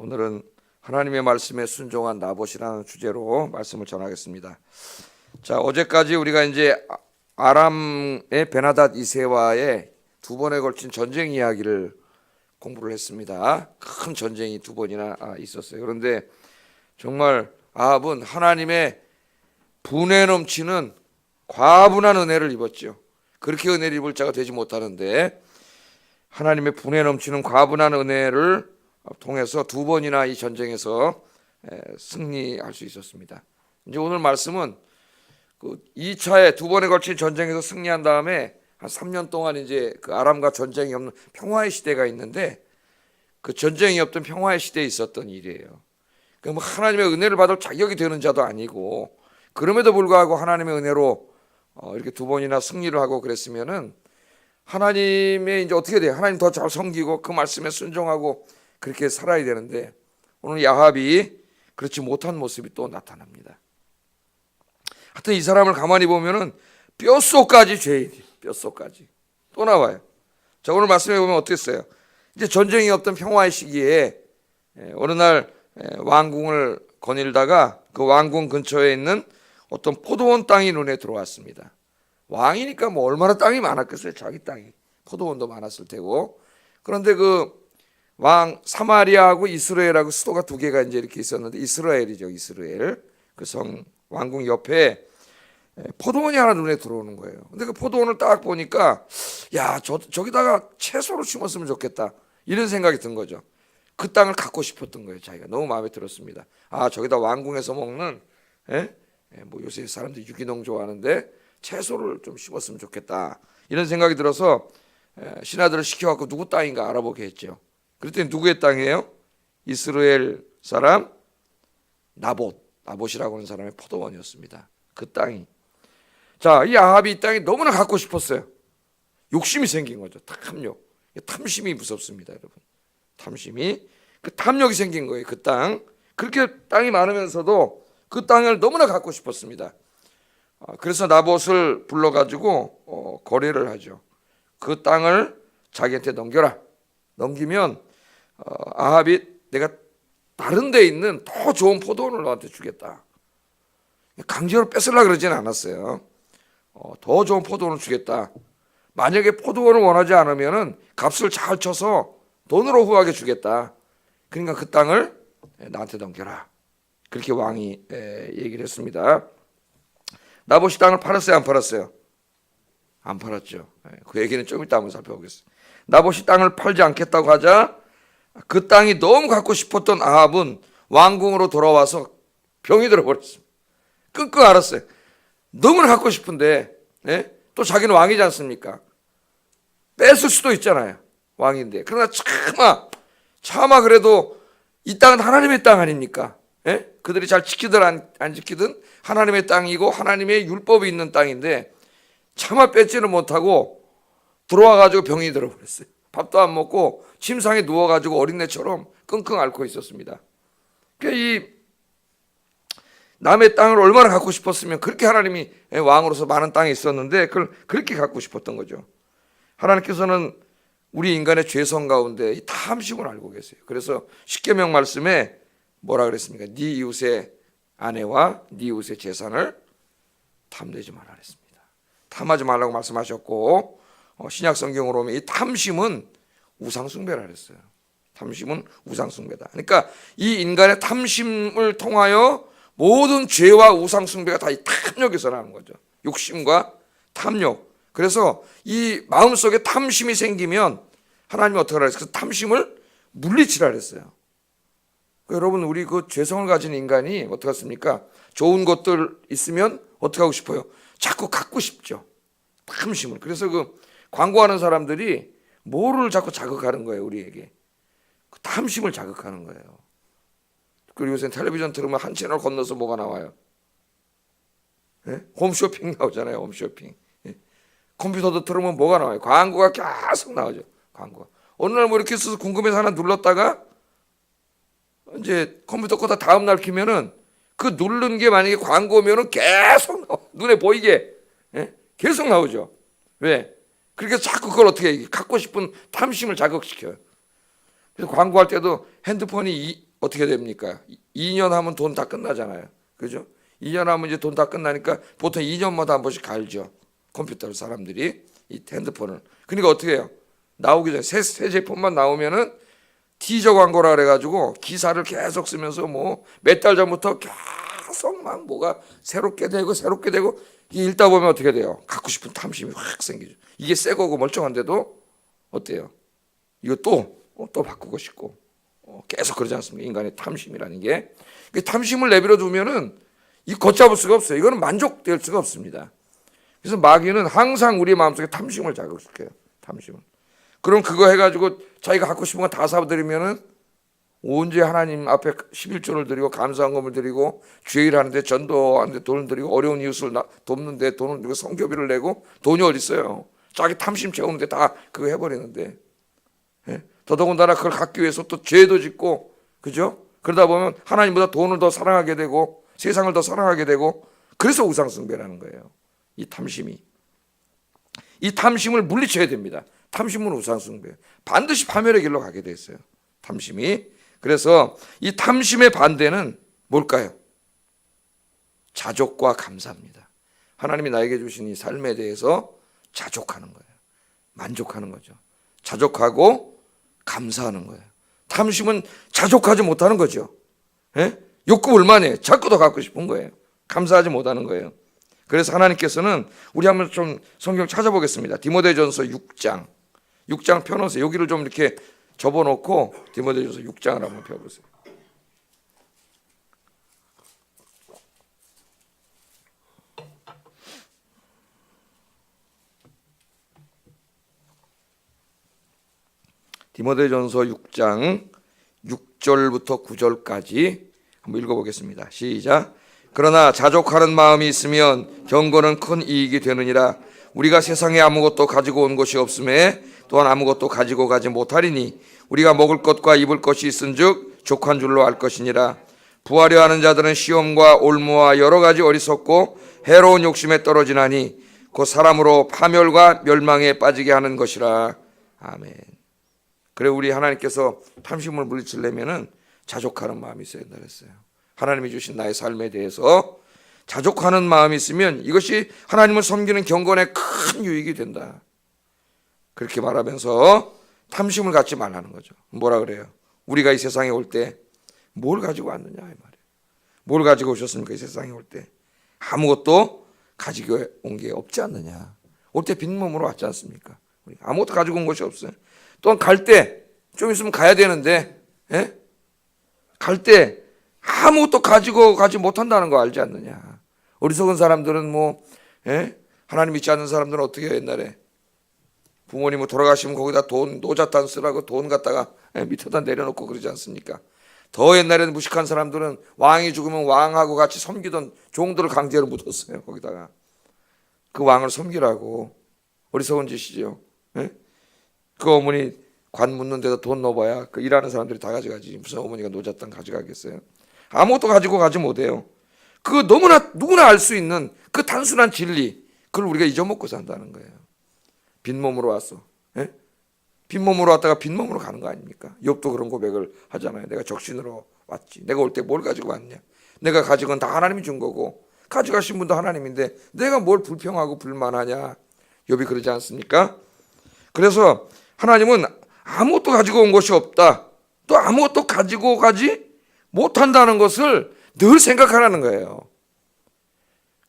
오늘은 하나님의 말씀에 순종한 나봇이라는 주제로 말씀을 전하겠습니다. 자, 어제까지 우리가 이제 아람의 베나닷 2세와의 두 번에 걸친 전쟁 이야기를 공부를 했습니다. 큰 전쟁이 두 번이나 있었어요. 그런데 정말 아합은 하나님의 분에 넘치는 과분한 은혜를 입었죠. 그렇게 은혜를 입을 자가 되지 못하는데 하나님의 분에 넘치는 과분한 은혜를 통해서 두 번이나 이 전쟁에서 승리할 수 있었습니다. 이제 오늘 말씀은 그 2차에 두 번에 걸친 전쟁에서 승리한 다음에 한 3년 동안 이제 그 아람과 전쟁이 없는 평화의 시대가 있는데 그 전쟁이 없던 평화의 시대에 있었던 일이에요. 그럼 하나님의 은혜를 받을 자격이 되는 자도 아니고 그럼에도 불구하고 하나님의 은혜로 이렇게 두 번이나 승리를 하고 그랬으면은 하나님의 이제 어떻게 돼요? 하나님 더 잘 섬기고 그 말씀에 순종하고 그렇게 살아야 되는데 오늘 야합이 그렇지 못한 모습이 또 나타납니다. 하여튼 이 사람을 가만히 보면은 뼛속까지 죄인이 뼛속까지 또 나와요. 자, 오늘 말씀해 보면 어땠어요? 이제 전쟁이 없던 평화의 시기에 어느 날 왕궁을 거닐다가 그 왕궁 근처에 있는 어떤 포도원 땅이 눈에 들어왔습니다. 왕이니까 뭐 얼마나 땅이 많았겠어요. 자기 땅이 포도원도 많았을 테고. 그런데 그 왕 사마리아하고 이스라엘하고 수도가 두 개가 이제 이렇게 있었는데 이스라엘이죠. 이스라엘 그 성 왕궁 옆에 포도원이 하나 눈에 들어오는 거예요. 근데 그 포도원을 딱 보니까 야, 저기다가 채소를 심었으면 좋겠다 이런 생각이 든 거죠. 그 땅을 갖고 싶었던 거예요. 자기가 너무 마음에 들었습니다. 아, 저기다 왕궁에서 먹는 뭐 요새 사람들이 유기농 좋아하는데 채소를 좀 심었으면 좋겠다 이런 생각이 들어서 신하들을 시켜갖고 누구 땅인가 알아보게 했죠. 그랬더니 누구의 땅이에요? 이스라엘 사람 나봇이라고 하는 사람의 포도원이었습니다. 그 땅이. 자, 이 아합이 이 땅이 너무나 갖고 싶었어요. 욕심이 생긴 거죠. 탐욕. 탐심이 무섭습니다, 여러분. 탐심이 그 탐욕이 생긴 거예요. 그 땅. 그렇게 땅이 많으면서도 그 땅을 너무나 갖고 싶었습니다. 그래서 나봇을 불러가지고 거래를 하죠. 그 땅을 자기한테 넘겨라. 넘기면 아합이 내가 다른 데 있는 더 좋은 포도원을 너한테 주겠다. 강제로 뺏으려고 그러지는 않았어요. 더 좋은 포도원을 주겠다. 만약에 포도원을 원하지 않으면 값을 잘 쳐서 돈으로 후하게 주겠다. 그러니까 그 땅을 나한테 넘겨라. 그렇게 왕이 얘기를 했습니다. 나봇이 땅을 팔았어요? 안 팔았어요? 안 팔았죠. 그 얘기는 좀 이따 한번 살펴보겠습니다. 나봇이 땅을 팔지 않겠다고 하자 그 땅이 너무 갖고 싶었던 아합은 왕궁으로 돌아와서 병이 들어버렸습니다. 끙끙 앓았어요. 너무나 갖고 싶은데 또 자기는 왕이지 않습니까? 뺏을 수도 있잖아요. 왕인데. 그러나 차마 그래도 이 땅은 하나님의 땅 아닙니까? 그들이 잘 지키든 안 지키든 하나님의 땅이고 하나님의 율법이 있는 땅인데 차마 뺏지는 못하고 들어와가지고 병이 들어버렸어요. 밥도 안 먹고 침상에 누워가지고 어린애처럼 끙끙 앓고 있었습니다. 이 남의 땅을 얼마나 갖고 싶었으면 그렇게 하나님이 왕으로서 많은 땅이 있었는데 그걸 그렇게 갖고 싶었던 거죠. 하나님께서는 우리 인간의 죄성 가운데 이 탐심을 알고 계세요. 그래서 십계명 말씀에 뭐라 그랬습니까? 네 이웃의 아내와 네 이웃의 재산을 탐내지 말라 그랬습니다. 탐하지 말라고 말씀하셨고 신약 성경으로 보면 이 탐심은 우상숭배라 그랬어요. 탐심은 우상숭배다. 그러니까 이 인간의 탐심을 통하여 모든 죄와 우상숭배가 다 이 탐욕에서 나는 거죠. 욕심과 탐욕. 그래서 이 마음속에 탐심이 생기면 하나님이 어떻게 하라 했어요? 그 탐심을 물리치라 그랬어요. 여러분, 우리 그 죄성을 가진 인간이 어떻게 했습니까? 좋은 것들 있으면 어떻게 하고 싶어요? 자꾸 갖고 싶죠. 탐심을. 그래서 그 광고하는 사람들이 뭐를 자꾸 자극하는 거예요, 우리에게. 그 탐심을 자극하는 거예요. 그리고 요새 텔레비전 틀으면 한 채널 건너서 뭐가 나와요? 홈쇼핑 나오잖아요, 홈쇼핑. 컴퓨터도 틀으면 뭐가 나와요? 광고가 계속 나오죠, 광고가. 어느 날 뭐 이렇게 써서 궁금해서 하나 눌렀다가 이제 컴퓨터 거다 다음 날 키면은 그 누른 게 만약에 광고면은 계속 나와. 눈에 보이게 계속 나오죠. 왜? 그렇게 자꾸 그걸 어떻게 갖고 싶은 탐심을 자극시켜요. 그래서 광고할 때도 핸드폰이 어떻게 됩니까? 2년 하면 돈 다 끝나잖아요. 그죠? 2년 하면 이제 돈 다 끝나니까 보통 2년마다 한 번씩 갈죠. 컴퓨터를 사람들이 이 핸드폰을. 그러니까 어떻게 해요? 나오기 전에 새 제품만 나오면은 티저 광고라 그래가지고 기사를 계속 쓰면서 뭐 몇 달 전부터 계속 막 뭐가 새롭게 되고 이게 읽다 보면 어떻게 돼요? 갖고 싶은 탐심이 확 생기죠. 이게 새 거고 멀쩡한데도 어때요? 이거 또 바꾸고 싶고 계속 그러지 않습니까? 인간의 탐심이라는 게. 탐심을 내버려 두면은 이 걷잡을 수가 없어요. 이거는 만족될 수가 없습니다. 그래서 마귀는 항상 우리 마음속에 탐심을 자극시켜요. 탐심을. 그럼 그거 해가지고 자기가 갖고 싶은 거 다 사드리면은 언제 하나님 앞에 11조를 드리고 감사한 것을 드리고 주일 하는데 전도하는데 돈을 드리고 어려운 이웃을 돕는데 돈을 드리고 성교비를 내고 돈이 어디 있어요? 자기 탐심 채우는데 다 그거 해버리는데. 예? 더더군다나 그걸 갖기 위해서 또 죄도 짓고, 그죠? 그러다 보면 하나님보다 돈을 더 사랑하게 되고 세상을 더 사랑하게 되고, 그래서 우상숭배라는 거예요. 이 탐심이. 이 탐심을 물리쳐야 됩니다. 탐심은 우상숭배. 반드시 파멸의 길로 가게 돼 있어요. 탐심이. 그래서 이 탐심의 반대는 뭘까요? 자족과 감사입니다. 하나님이 나에게 주신 이 삶에 대해서 자족하는 거예요. 만족하는 거죠. 자족하고 감사하는 거예요. 탐심은 자족하지 못하는 거죠. 예? 욕구 불만이에요. 자꾸 더 갖고 싶은 거예요. 감사하지 못하는 거예요. 그래서 하나님께서는 우리 한번 좀 성경 찾아보겠습니다. 디모데전서 6장 펴놓으세요. 여기를 좀 이렇게 접어놓고 디모데전서 6장을 한번 펴보세요. 디모데전서 6장 6절부터 9절까지 한번 읽어보겠습니다. 시작. 그러나 자족하는 마음이 있으면 경건은 큰 이익이 되느니라. 우리가 세상에 아무것도 가지고 온 것이 없음에 또한 아무것도 가지고 가지 못하리니 우리가 먹을 것과 입을 것이 있은즉 족한 줄로 알 것이니라. 부하려 하는 자들은 시험과 올무와 여러 가지 어리석고 해로운 욕심에 떨어지나니 곧 사람으로 파멸과 멸망에 빠지게 하는 것이라. 아멘. 그래, 우리 하나님께서 탐심을 물리치려면은 자족하는 마음이 있어야 된다 그랬어요. 하나님이 주신 나의 삶에 대해서 자족하는 마음이 있으면 이것이 하나님을 섬기는 경건에 큰 유익이 된다. 그렇게 말하면서 탐심을 갖지 말라는 거죠. 뭐라 그래요? 우리가 이 세상에 올 때 뭘 가지고 왔느냐 이 말이에요. 뭘 가지고 오셨습니까? 이 세상에 올 때 아무것도 가지고 온 게 없지 않느냐. 올 때 빈몸으로 왔지 않습니까? 우리 아무것도 가지고 온 것이 없어요. 또한 갈 때 좀 있으면 가야 되는데, 예? 갈 때 아무것도 가지고 가지 못한다는 거 알지 않느냐. 어리석은 사람들은 뭐, 예? 하나님 믿지 않는 사람들은 어떻게 해요? 옛날에 부모님 뭐 돌아가시면 거기다 돈 노잣단 쓰라고 돈 갖다가 밑에다 내려놓고 그러지 않습니까? 더 옛날에는 무식한 사람들은 왕이 죽으면 왕하고 같이 섬기던 종들을 강제로 묻었어요. 거기다가 그 왕을 섬기라고. 어리석은 짓이죠. 예? 그 어머니 관 묻는 데다 돈 넣어봐야 그 일하는 사람들이 다 가져가지. 무슨 어머니가 노잣단 가져가겠어요? 아무것도 가지고 가지 못해요. 그 누구나 알 수 있는 그 단순한 진리, 그걸 우리가 잊어먹고 산다는 거예요. 빈몸으로 왔어. 예? 빈몸으로 왔다가 빈몸으로 가는 거 아닙니까? 욥도 그런 고백을 하잖아요. 내가 적신으로 왔지. 내가 올 때 뭘 가지고 왔냐? 내가 가진 건 다 하나님이 준 거고 가져가신 분도 하나님인데 내가 뭘 불평하고 불만하냐? 욥이 그러지 않습니까? 그래서 하나님은 아무것도 가지고 온 것이 없다. 또 아무것도 가지고 가지 못한다는 것을 늘 생각하라는 거예요.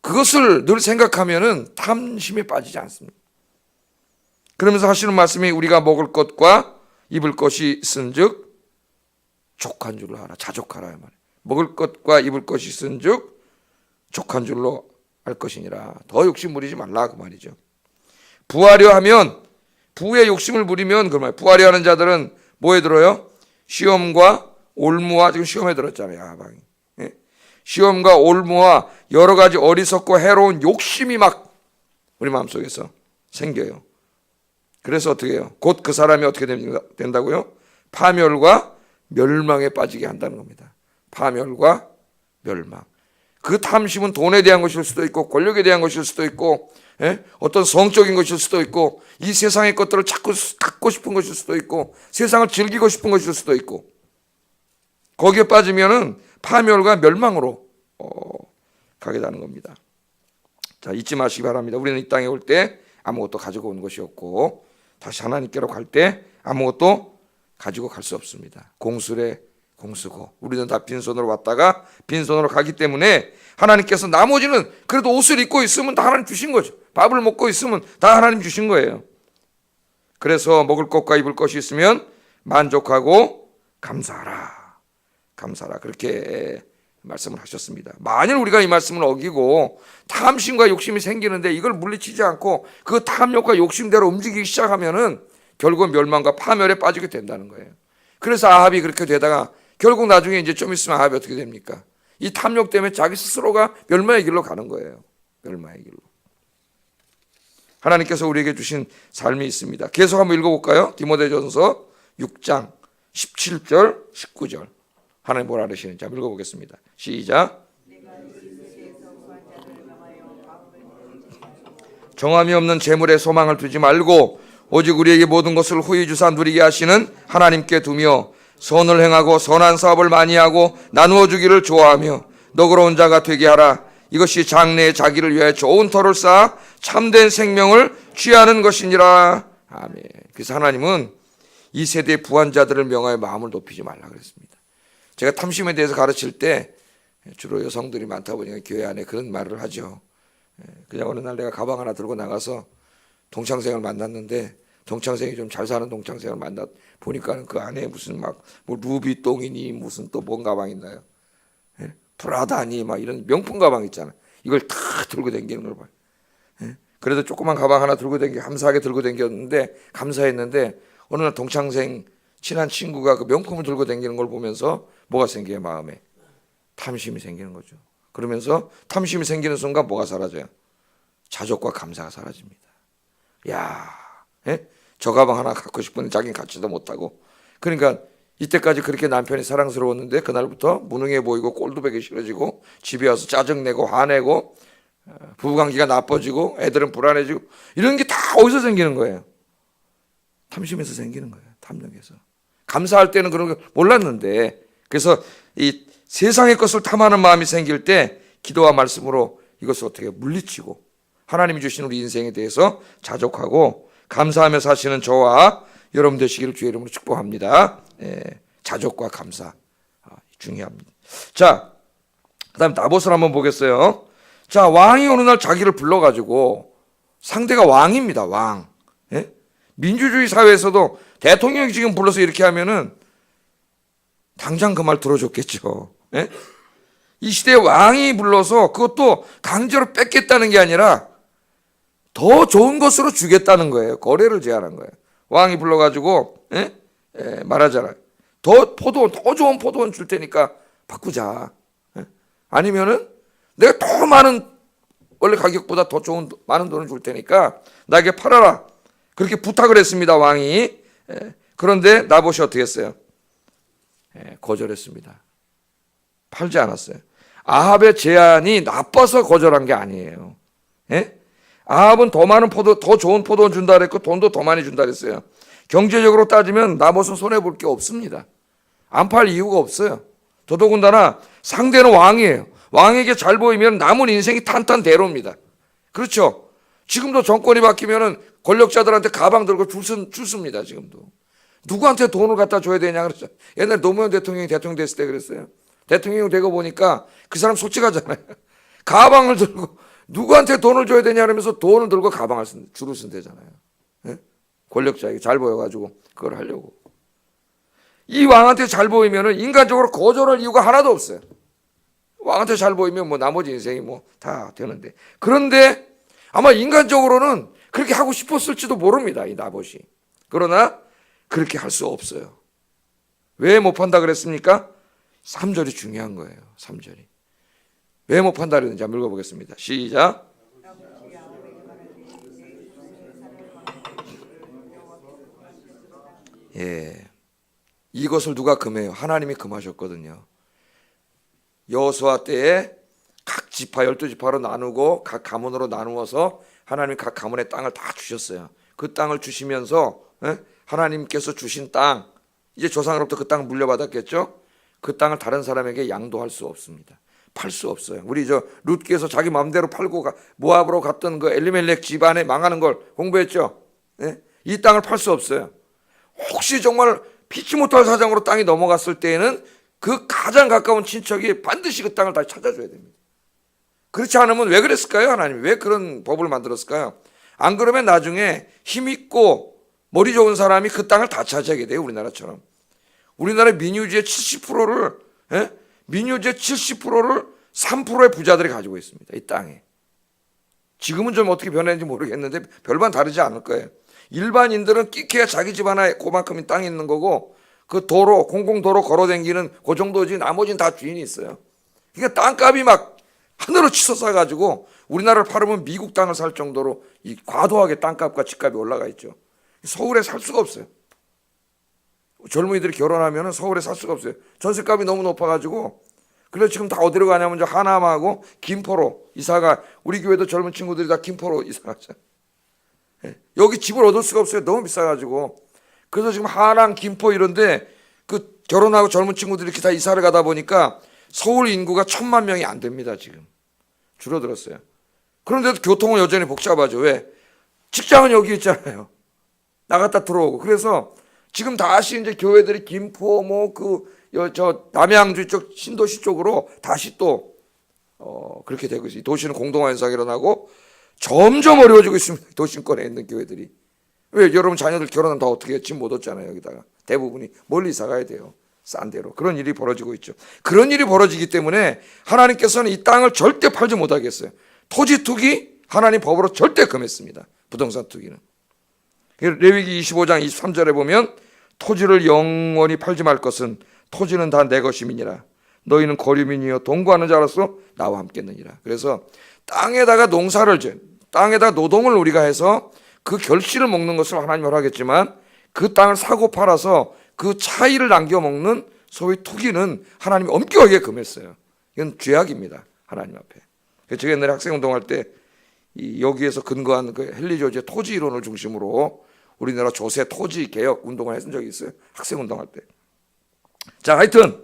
그것을 늘 생각하면은 탐심에 빠지지 않습니다. 그러면서 하시는 말씀이 우리가 먹을 것과 입을 것이 있은즉 족한 줄로 알아. 자족하라 이 말이에요. 먹을 것과 입을 것이 있은즉 족한 줄로 알 것이니라. 더 욕심 부리지 말라 그 말이죠. 부하려 하면 부의 욕심을 부리면 그 말. 부하려 하는 자들은 뭐에 들어요? 시험과 올무와 지금 시험에 들었잖아요. 야방이. 예? 시험과 올무와 여러 가지 어리석고 해로운 욕심이 막 우리 마음속에서 생겨요. 그래서 어떻게 해요? 곧 그 사람이 어떻게 된다고요? 파멸과 멸망에 빠지게 한다는 겁니다. 파멸과 멸망. 그 탐심은 돈에 대한 것일 수도 있고 권력에 대한 것일 수도 있고 어떤 성적인 것일 수도 있고 이 세상의 것들을 자꾸 갖고 싶은 것일 수도 있고 세상을 즐기고 싶은 것일 수도 있고 거기에 빠지면은 파멸과 멸망으로 가게 되는 겁니다. 자, 잊지 마시기 바랍니다. 우리는 이 땅에 올 때 아무것도 가지고 온 것이 없고 다시 하나님께로 갈 때 아무것도 가지고 갈 수 없습니다. 공수래 공수고 우리는 다 빈손으로 왔다가 빈손으로 가기 때문에 하나님께서 나머지는 그래도 옷을 입고 있으면 다 하나님 주신 거죠. 밥을 먹고 있으면 다 하나님 주신 거예요. 그래서 먹을 것과 입을 것이 있으면 만족하고 감사하라. 감사하라. 그렇게 말씀을 하셨습니다. 만일 우리가 이 말씀을 어기고 탐심과 욕심이 생기는데 이걸 물리치지 않고 그 탐욕과 욕심대로 움직이기 시작하면은 결국 멸망과 파멸에 빠지게 된다는 거예요. 그래서 아합이 그렇게 되다가 결국 나중에 이제 좀 있으면 아합이 어떻게 됩니까? 이 탐욕 때문에 자기 스스로가 멸망의 길로 가는 거예요. 멸망의 길로. 하나님께서 우리에게 주신 삶이 있습니다. 계속 한번 읽어볼까요? 디모데전서 6장 17절 19절 하나님 뭐라 그러시는지 한번 읽어보겠습니다. 시작. 정함이 없는 재물에 소망을 두지 말고 오직 우리에게 모든 것을 후히 주사 누리게 하시는 하나님께 두며 선을 행하고 선한 사업을 많이 하고 나누어 주기를 좋아하며 너그러운 자가 되게 하라. 이것이 장래에 자기를 위하여 좋은 터를 쌓아 참된 생명을 취하는 것이니라. 아멘. 그래서 하나님은 이 세대의 부한자들을 명하여 마음을 높이지 말라 그랬습니다. 제가 탐심에 대해서 가르칠 때 주로 여성들이 많다 보니까 교회 안에 그런 말을 하죠. 그냥 어느 날 내가 가방 하나 들고 나가서 동창생을 만났는데 동창생이 좀 잘 사는 동창생을 만나 보니까 그 안에 무슨 막 뭐 루비똥이니 무슨 또 뭔 가방 있나요? 프라다니 막 이런 명품 가방 있잖아요. 이걸 다 들고 다니는 걸 봐요. 그래도 조그만 가방 하나 들고 다니고 감사하게 들고 다녔는데 감사했는데 어느 날 동창생 친한 친구가 그 명품을 들고 다니는 걸 보면서 뭐가 생겨요? 마음에 탐심이 생기는 거죠. 그러면서 탐심이 생기는 순간 뭐가 사라져요? 자족과 감사가 사라집니다. 야, 저 가방 하나 갖고 싶은데 자기는 갖지도 못하고. 그러니까 이때까지 그렇게 남편이 사랑스러웠는데 그날부터 무능해 보이고 꼴도 보기 싫어지고 집에 와서 짜증내고 화내고 부부관계가 나빠지고 애들은 불안해지고 이런 게 다 어디서 생기는 거예요? 탐심에서 생기는 거예요. 탐욕에서. 감사할 때는 그런 거 몰랐는데 그래서 이 세상의 것을 탐하는 마음이 생길 때 기도와 말씀으로 이것을 어떻게 물리치고 하나님이 주신 우리 인생에 대해서 자족하고 감사하며 사시는 저와 여러분 되시기를 주의 이름으로 축복합니다. 자족과 감사 중요합니다. 자, 그다음 나봇을 한번 보겠어요. 자, 왕이 어느 날 자기를 불러가지고 상대가 왕입니다. 왕. 민주주의 사회에서도 대통령이 지금 불러서 이렇게 하면은 당장 그 말 들어줬겠죠. 이 시대에 왕이 불러서 그것도 강제로 뺏겠다는 게 아니라 더 좋은 것으로 주겠다는 거예요. 거래를 제안한 거예요. 왕이 불러가지고 말하잖아요. 더 좋은 포도원 줄 테니까 바꾸자. 아니면은 내가 더 많은 원래 가격보다 더 좋은 많은 돈을 줄 테니까 나에게 팔아라. 그렇게 부탁을 했습니다. 왕이. 그런데 나봇이 어떻게 했어요? 거절했습니다. 팔지 않았어요. 아합의 제안이 나빠서 거절한 게 아니에요. 아합은 더 좋은 포도원 준다 그랬고 돈도 더 많이 준다 그랬어요. 경제적으로 따지면 나봇은 손해볼 게 없습니다. 안 팔 이유가 없어요. 더더군다나 상대는 왕이에요. 왕에게 잘 보이면 남은 인생이 탄탄대로입니다. 그렇죠? 지금도 정권이 바뀌면은 권력자들한테 가방 들고 줄 씁니다. 지금도. 누구한테 돈을 갖다 줘야 되냐 그랬죠. 옛날 노무현 대통령이 대통령 됐을 때 그랬어요. 대통령 되고 보니까 그 사람 솔직하잖아요. 가방을 들고 누구한테 돈을 줘야 되냐 그러면서 돈을 들고 가방을 줄을 쓴대잖아요. 권력자에게 잘 보여가지고 그걸 하려고. 이 왕한테 잘 보이면은 인간적으로 거절할 이유가 하나도 없어요. 왕한테 잘 보이면 뭐 나머지 인생이 뭐 다 되는데. 그런데 아마 인간적으로는 그렇게 하고 싶었을지도 모릅니다. 이 나봇이. 그러나 그렇게 할 수 없어요. 왜 못 판다 그랬습니까? 3절이 중요한 거예요. 3절이. 왜 못 판다 그랬는지 한번 읽어보겠습니다. 시작. 이것을 누가 금해요? 하나님이 금하셨거든요. 여호수아 때에 각 지파 12지파로 나누고 각 가문으로 나누어서 하나님이 각 가문의 땅을 다 주셨어요. 그 땅을 주시면서 하나님께서 주신 땅 이제 조상으로부터 그 땅을 물려받았겠죠. 그 땅을 다른 사람에게 양도할 수 없습니다. 팔 수 없어요. 우리 저 룻기에서 자기 마음대로 팔고 모압으로 갔던 그 엘리멜렉 집안에 망하는 걸 공부했죠. 예? 이 땅을 팔 수 없어요. 혹시 정말 피치 못할 사정으로 땅이 넘어갔을 때에는 그 가장 가까운 친척이 반드시 그 땅을 다시 찾아줘야 됩니다. 그렇지 않으면 왜 그랬을까요? 하나님 왜 그런 법을 만들었을까요? 안 그러면 나중에 힘있고 머리 좋은 사람이 그 땅을 다 차지하게 돼요. 우리나라처럼. 우리나라 민유지의 70%를 민유지의 70%를 3%의 부자들이 가지고 있습니다. 이 땅에. 지금은 좀 어떻게 변했는지 모르겠는데 별반 다르지 않을 거예요. 일반인들은 끼케야 자기 집 하나에 그만큼의 땅이 있는 거고 그 도로 공공도로 걸어다니는 그 정도지 나머지는 다 주인이 있어요. 그러니까 땅값이 막 하늘로 치솟아 가지고 우리나라를 팔으면 미국 땅을 살 정도로 이 과도하게 땅값과 집값이 올라가 있죠. 서울에 살 수가 없어요. 젊은이들이 결혼하면 서울에 살 수가 없어요. 전세값이 너무 높아가지고. 그래서 지금 다 어디로 가냐면 저 하남하고 김포로 이사가, 우리 교회도 젊은 친구들이 다 김포로 이사가죠. 여기 집을 얻을 수가 없어요. 너무 비싸가지고. 그래서 지금 하남, 김포 이런데 그 결혼하고 젊은 친구들이 이렇게 다 이사를 가다 보니까 서울 인구가 1,000만 명이 안 됩니다. 지금 줄어들었어요. 그런데도 교통은 여전히 복잡하죠. 왜? 직장은 여기 있잖아요. 나갔다 들어오고. 그래서 지금 다시 이제 교회들이 김포 저 남양주 쪽 신도시 쪽으로 다시 또 그렇게 되고 있어요. 도시는 공동화 현상이 일어나고 점점 어려워지고 있습니다. 도심권에 있는 교회들이. 왜? 여러분 자녀들 결혼은 다 어떻게 집 못 얻잖아요. 여기다가 대부분이 멀리 이사 가야 돼요. 싼 데로. 그런 일이 벌어지고 있죠. 그런 일이 벌어지기 때문에 하나님께서는 이 땅을 절대 팔지 못하겠어요. 토지 투기 하나님 법으로 절대 금했습니다. 부동산 투기는. 레위기 25장 23절에 보면 토지를 영원히 팔지 말 것은 토지는 다 내 것임이니라. 너희는 거류민이여 동거하는 자로서 나와 함께느니라. 그래서 땅에다가 농사를 땅에다 노동을 우리가 해서 그 결실을 먹는 것을 하나님 허락했지만 그 땅을 사고 팔아서 그 차이를 남겨 먹는 소위 투기는 하나님이 엄격하게 금했어요. 이건 죄악입니다. 하나님 앞에. 제가 옛날에 학생운동할 때 여기에서 근거한 그 헨리 조지의 토지 이론을 중심으로 우리나라 조세 토지 개혁 운동을 했던 적이 있어요. 학생운동할 때. 자, 하여튼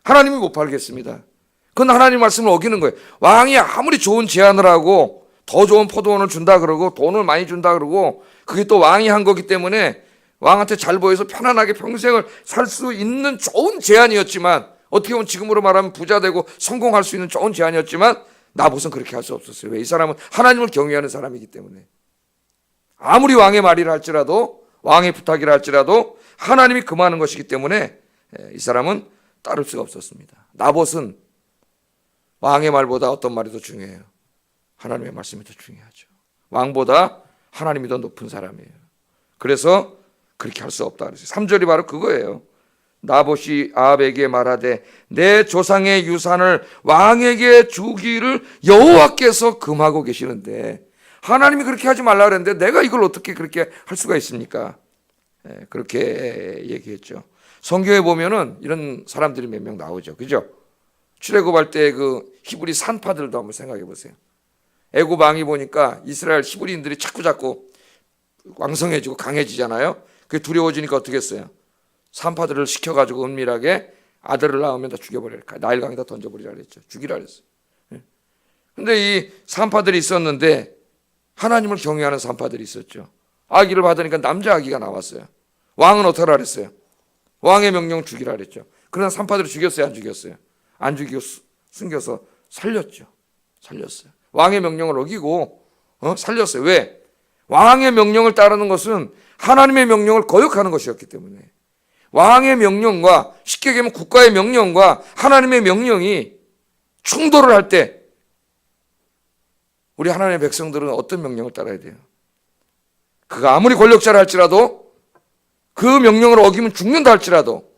하나님이 못 팔겠습니다. 그건 하나님 말씀을 어기는 거예요. 왕이 아무리 좋은 제안을 하고 더 좋은 포도원을 준다 그러고 돈을 많이 준다 그러고 그게 또 왕이 한 거기 때문에 왕한테 잘 보여서 편안하게 평생을 살 수 있는 좋은 제안이었지만, 어떻게 보면 지금으로 말하면 부자 되고 성공할 수 있는 좋은 제안이었지만 나봇은 그렇게 할 수 없었어요. 왜? 이 사람은 하나님을 경외하는 사람이기 때문에. 아무리 왕의 말이라 할지라도, 왕의 부탁이라 할지라도 하나님이 금하는 것이기 때문에 이 사람은 따를 수가 없었습니다. 나봇은 왕의 말보다 어떤 말이 더 중요해요? 하나님의 말씀이 더 중요하죠. 왕보다 하나님이 더 높은 사람이에요. 그래서 그렇게 할 수 없다 그랬어요. 3절이 바로 그거예요. 나봇이 아합에게 말하되 내 조상의 유산을 왕에게 주기를 여호와께서 금하고 계시는데, 하나님이 그렇게 하지 말라 그랬는데 내가 이걸 어떻게 그렇게 할 수가 있습니까? 그렇게 얘기했죠. 성경에 보면은 이런 사람들이 몇 명 나오죠. 그죠? 출애굽할 때 그 히브리 산파들도 한번 생각해 보세요. 애굽 왕이 보니까 이스라엘 히브리인들이 자꾸 왕성해지고 강해지잖아요. 그게 두려워지니까 어떻게 했어요? 산파들을 시켜가지고 은밀하게 아들을 낳으면 다 죽여버려라. 나일강에다 던져버리라 그랬죠. 죽이라 그랬어요. 근데 이 산파들이 있었는데 하나님을 경외하는 산파들이 있었죠. 아기를 받으니까 남자 아기가 나왔어요. 왕은 어떻게 하라 그랬어요? 왕의 명령 죽이라 그랬죠. 그러나 산파들이 죽였어요? 안 죽였어요? 안 죽이고 숨겨서 살렸죠. 살렸어요. 왕의 명령을 어기고 살렸어요. 왜? 왕의 명령을 따르는 것은 하나님의 명령을 거역하는 것이었기 때문에. 왕의 명령과, 쉽게 얘기하면 국가의 명령과 하나님의 명령이 충돌을 할 때 우리 하나님의 백성들은 어떤 명령을 따라야 돼요? 그가 아무리 권력자라 할지라도, 그 명령을 어기면 죽는다 할지라도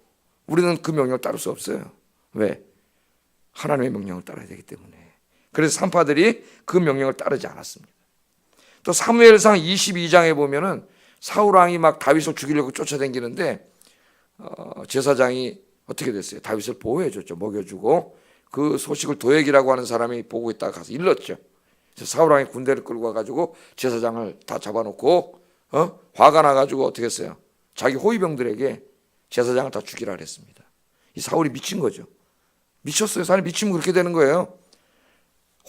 우리는 그 명령을 따를 수 없어요. 왜? 하나님의 명령을 따라야 되기 때문에. 그래서 산파들이 그 명령을 따르지 않았습니다. 또 사무엘상 22장에 보면은 사울 왕이 막 다윗을 죽이려고 쫓아다니는데 제사장이 어떻게 됐어요? 다윗을 보호해줬죠. 먹여주고 그 소식을 도액이라고 하는 사람이 보고 있다가 가서 일렀죠. 그래서 사울 왕이 군대를 끌고 와가지고 제사장을 다 잡아놓고 화가 나가지고 어떻게 했어요? 자기 호위병들에게 제사장을 다 죽이라 그랬습니다. 이 사울이 미친 거죠. 미쳤어요. 사람이 미치면 그렇게 되는 거예요.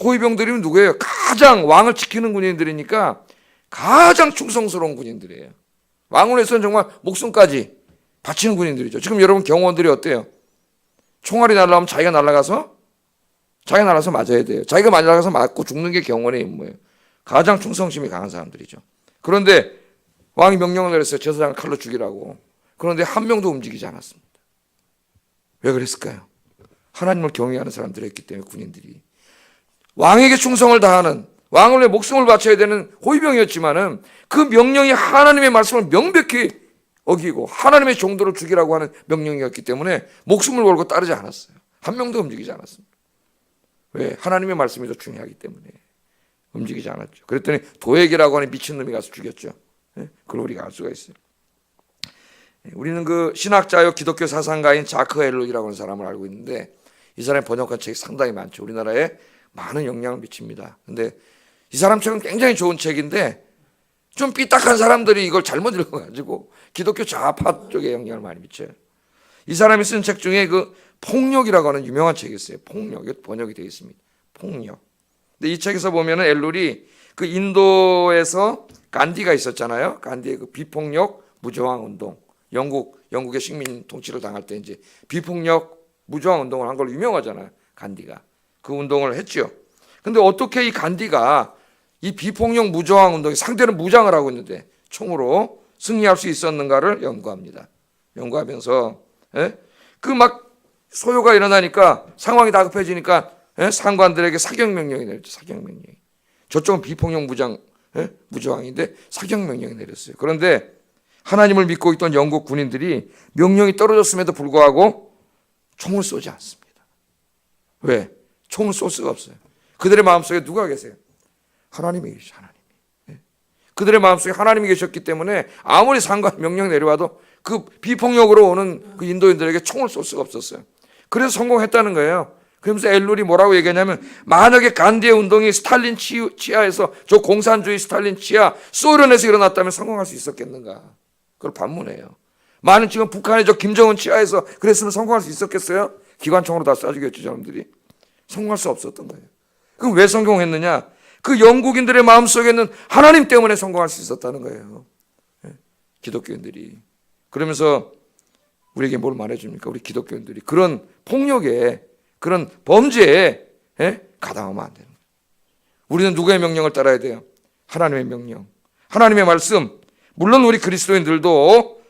호위병들이면 누구예요? 가장 왕을 지키는 군인들이니까 가장 충성스러운 군인들이에요. 왕을 위해서는 정말 목숨까지 바치는 군인들이죠. 지금 여러분 경호원들이 어때요? 총알이 날아오면 자기가 날아가서 맞아야 돼요. 자기가 날아가서 맞고 죽는 게 경호원의 임무예요. 가장 충성심이 강한 사람들이죠. 그런데 왕이 명령을 내렸어요. 제사장을 칼로 죽이라고. 그런데 한 명도 움직이지 않았습니다. 왜 그랬을까요? 하나님을 경외하는 사람들이었기 때문에 군인들이. 왕에게 충성을 다하는, 왕을 위해 목숨을 바쳐야 되는 호위병이었지만은 그 명령이 하나님의 말씀을 명백히 어기고 하나님의 종도를 죽이라고 하는 명령이었기 때문에 목숨을 걸고 따르지 않았어요. 한 명도 움직이지 않았습니다. 왜? 하나님의 말씀이 더 중요하기 때문에 움직이지 않았죠. 그랬더니 도액이라고 하는 미친놈이 가서 죽였죠. 그걸 우리가 알 수가 있어요. 우리는 그 신학자요 기독교 사상가인 자크 엘롯이라고 하는 사람을 알고 있는데 이 사람이 번역한 책이 상당히 많죠. 우리나라에 많은 영향을 미칩니다. 근데 이 사람 책은 굉장히 좋은 책인데 좀 삐딱한 사람들이 이걸 잘못 읽어가지고 기독교 좌파 쪽에 영향을 많이 미쳐요. 이 사람이 쓴 책 중에 그 폭력이라고 하는 유명한 책이 있어요. 폭력, 번역이 되어 있습니다. 폭력. 근데 이 책에서 보면은 엘룰이 그 인도에서 간디가 있었잖아요. 간디의 그 비폭력 무저항 운동. 영국의 식민 통치를 당할 때 이제 비폭력 무저항 운동을 한 걸로 유명하잖아요. 간디가. 그 운동을 했죠. 근데 어떻게 이 간디가 이 비폭력 무저항 운동에 상대는 무장을 하고 있는데 총으로 승리할 수 있었는가를 연구합니다. 연구하면서 그 막 소요가 일어나니까 상황이 다급해지니까 상관들에게 사격 명령이 내렸죠. 사격 명령. 저쪽은 비폭력 무저항인데 사격 명령이 내렸어요. 그런데 하나님을 믿고 있던 영국 군인들이 명령이 떨어졌음에도 불구하고 총을 쏘지 않습니다. 왜? 총을 쏠 수가 없어요. 그들의 마음속에 누가 계세요? 하나님이 계시죠. 하나님이. 그들의 마음속에 하나님이 계셨기 때문에 아무리 상관 명령 내려와도 그 비폭력으로 오는 그 인도인들에게 총을 쏠 수가 없었어요. 그래서 성공했다는 거예요. 그러면서 엘룰이 뭐라고 얘기하냐면 만약에 간디의 운동이 스탈린 치하에서 저 공산주의 스탈린 치하 소련에서 일어났다면 성공할 수 있었겠는가? 그걸 반문해요. 많은 지금 북한의 저 김정은 치하에서 그랬으면 성공할 수 있었겠어요? 기관총으로 다 쏴주겠죠, 저놈들이. 성공할 수 없었던 거예요. 그럼 왜 성공했느냐? 그 영국인들의 마음속에는 하나님 때문에 성공할 수 있었다는 거예요. 기독교인들이. 그러면서 우리에게 뭘 말해줍니까? 우리 기독교인들이 그런 폭력에 그런 범죄에 가담하면 안 되는 거예요. 우리는 누구의 명령을 따라야 돼요? 하나님의 명령. 하나님의 말씀. 물론 우리 그리스도인들도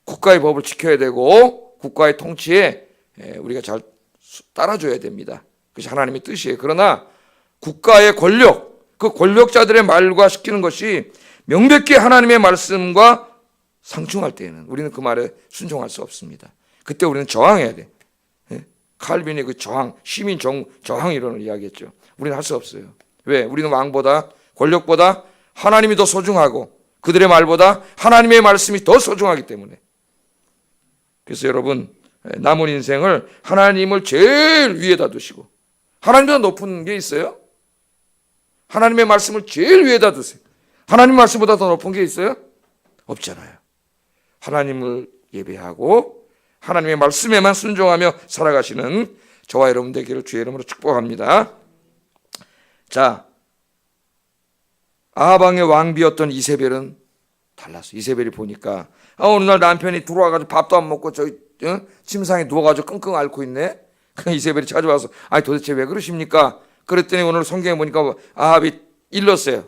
국가의 법을 지켜야 되고 국가의 통치에 우리가 잘 따라줘야 됩니다. 그것이 하나님의 뜻이에요. 그러나 국가의 권력, 그 권력자들의 말과 시키는 것이 명백히 하나님의 말씀과 상충할 때에는 우리는 그 말에 순종할 수 없습니다. 그때 우리는 저항해야 돼. 칼빈의 그 저항, 시민 저항 이론을 이야기했죠. 우리는 할 수 없어요. 왜? 우리는 왕보다 권력보다 하나님이 더 소중하고 그들의 말보다 하나님의 말씀이 더 소중하기 때문에. 그래서 여러분 남은 인생을 하나님을 제일 위에다 두시고 하나님보다 높은 게 있어요? 하나님의 말씀을 제일 위에다 두세요. 하나님 말씀보다 더 높은 게 있어요? 없잖아요. 하나님을 예배하고 하나님의 말씀에만 순종하며 살아가시는 저와 여러분 되기를 주의 이름으로 축복합니다. 자, 아하방의 왕비였던 이세벨은 달랐어. 이세벨이 보니까 어느 날 남편이 들어와가지고 밥도 안 먹고 저기 침상에 누워가지고 끙끙 앓고 있네. 그 이세벨이 찾아와서 아니 도대체 왜 그러십니까? 그랬더니 오늘 성경에 보니까 아합이 일렀어요.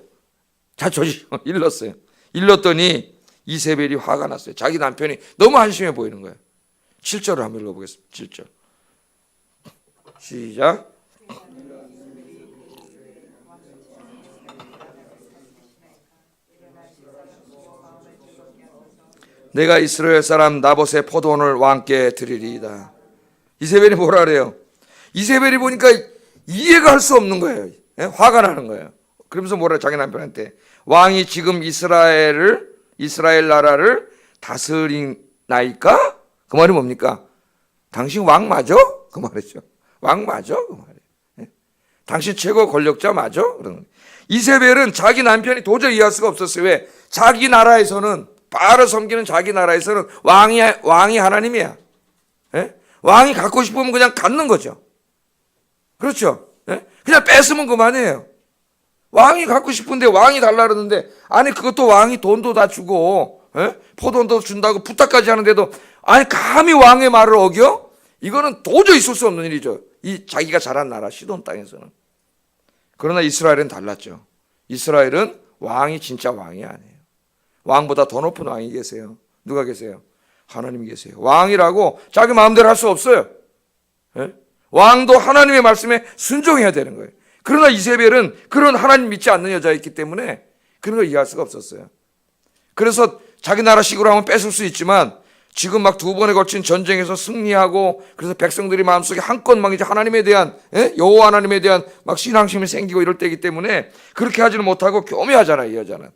자초지 일렀어요. 일렀더니 이세벨이 화가 났어요. 자기 남편이 너무 한심해 보이는 거예요. 7절을 한번 읽어보겠습니다. 7절 시작. 내가 이스라엘 사람 나봇의 포도원을 왕께 드리리이다. 이세벨이 뭐라 그래요? 이세벨이 보니까 이해가 할 수 없는 거예요. 화가 나는 거예요. 그러면서 뭐라 자기 남편한테 왕이 지금 이스라엘 나라를 다스리나이까? 그 말이 뭡니까? 당신 왕 맞아? 그 말이죠. 왕 맞아? 그 말이에요. 당신 최고 권력자 맞아? 그러는 이세벨은 자기 남편이 도저히 이해할 수가 없었어요. 왜? 자기 나라에서는 바알을 섬기는 자기 나라에서는 왕이 하나님이야. 왕이 갖고 싶으면 그냥 갖는 거죠. 그렇죠? 예? 그냥 뺏으면 그만이에요. 왕이 갖고 싶은데 왕이 달라 그러는데, 아니 그것도 왕이 돈도 다 주고, 예? 포도도 준다고 부탁까지 하는데도, 아니 감히 왕의 말을 어겨? 이거는 도저히 있을 수 없는 일이죠. 이 자기가 자란 나라 시돈 땅에서는. 그러나 이스라엘은 달랐죠. 이스라엘은 왕이 진짜 왕이 아니에요. 왕보다 더 높은 왕이 계세요. 누가 계세요? 하나님이 계세요. 왕이라고 자기 마음대로 할 수 없어요. 예? 왕도 하나님의 말씀에 순종해야 되는 거예요. 그러나 이세벨은 그런 하나님 믿지 않는 여자였기 때문에 그런 걸 이해할 수가 없었어요. 그래서 자기 나라식으로 하면 뺏을 수 있지만 지금 막 두 번에 걸친 전쟁에서 승리하고, 그래서 백성들이 마음속에 한껏 막 이제 하나님에 대한, 여호와 하나님에 대한 막 신앙심이 생기고 이럴 때이기 때문에 그렇게 하지는 못하고 교묘하잖아요, 이 여자는.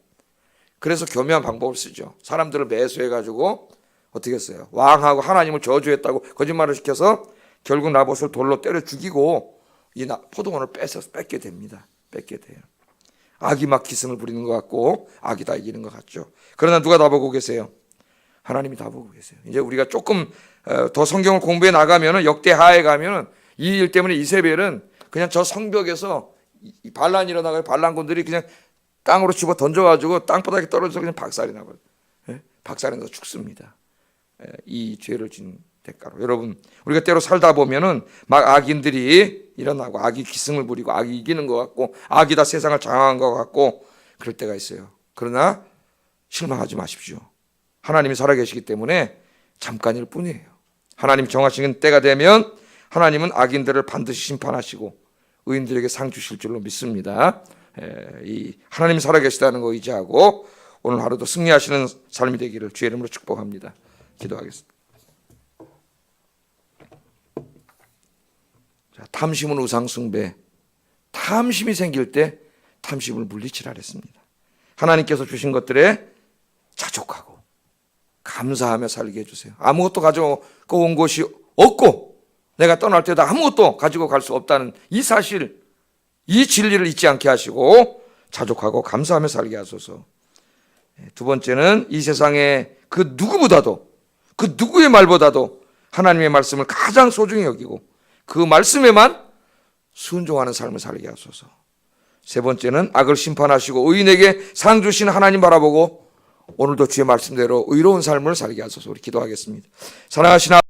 그래서 교묘한 방법을 쓰죠. 사람들을 매수해가지고 어떻게 했어요? 왕하고 하나님을 저주했다고 거짓말을 시켜서 결국 나봇을 돌로 때려 죽이고 이 포도원을 뺏게 됩니다. 뺏게 돼요. 악이 막 기승을 부리는 것 같고 악이 다 이기는 것 같죠. 그러나 누가 다 보고 계세요? 하나님이 다 보고 계세요. 이제 우리가 조금 더 성경을 공부해 나가면은, 역대하에 가면은 이 일 때문에 이세벨은 그냥 저 성벽에서 반란이 일어나고 반란군들이 그냥 땅으로 집어 던져가지고 땅바닥에 떨어져서 그냥 박살이 나버려요. 박살이 나서 죽습니다. 이 죄를 진 대가로. 여러분, 우리가 때로 살다 보면은 막 악인들이 일어나고 악이 기승을 부리고 악이 이기는 것 같고 악이 다 세상을 장악한 것 같고 그럴 때가 있어요. 그러나 실망하지 마십시오. 하나님이 살아계시기 때문에 잠깐일 뿐이에요. 하나님 정하시는 때가 되면 하나님은 악인들을 반드시 심판하시고 의인들에게 상 주실 줄로 믿습니다. 이 하나님이 살아계시다는 거 의지하고 오늘 하루도 승리하시는 삶이 되기를 주의 이름으로 축복합니다. 기도하겠습니다. 자, 탐심은 우상숭배. 탐심이 생길 때 탐심을 물리치라 했습니다. 하나님께서 주신 것들에 자족하고 감사하며 살게 해주세요. 아무것도 가져고 온 것이 없고 내가 떠날 때도 아무것도 가지고 갈 수 없다는 이 사실, 이 진리를 잊지 않게 하시고 자족하고 감사하며 살게 하소서. 두 번째는 이 세상에 그 누구보다도, 그 누구의 말보다도 하나님의 말씀을 가장 소중히 여기고 그 말씀에만 순종하는 삶을 살게 하소서. 세 번째는 악을 심판하시고 의인에게 상 주신 하나님 바라보고 오늘도 주의 말씀대로 의로운 삶을 살게 하소서. 우리 기도하겠습니다. 사랑하시는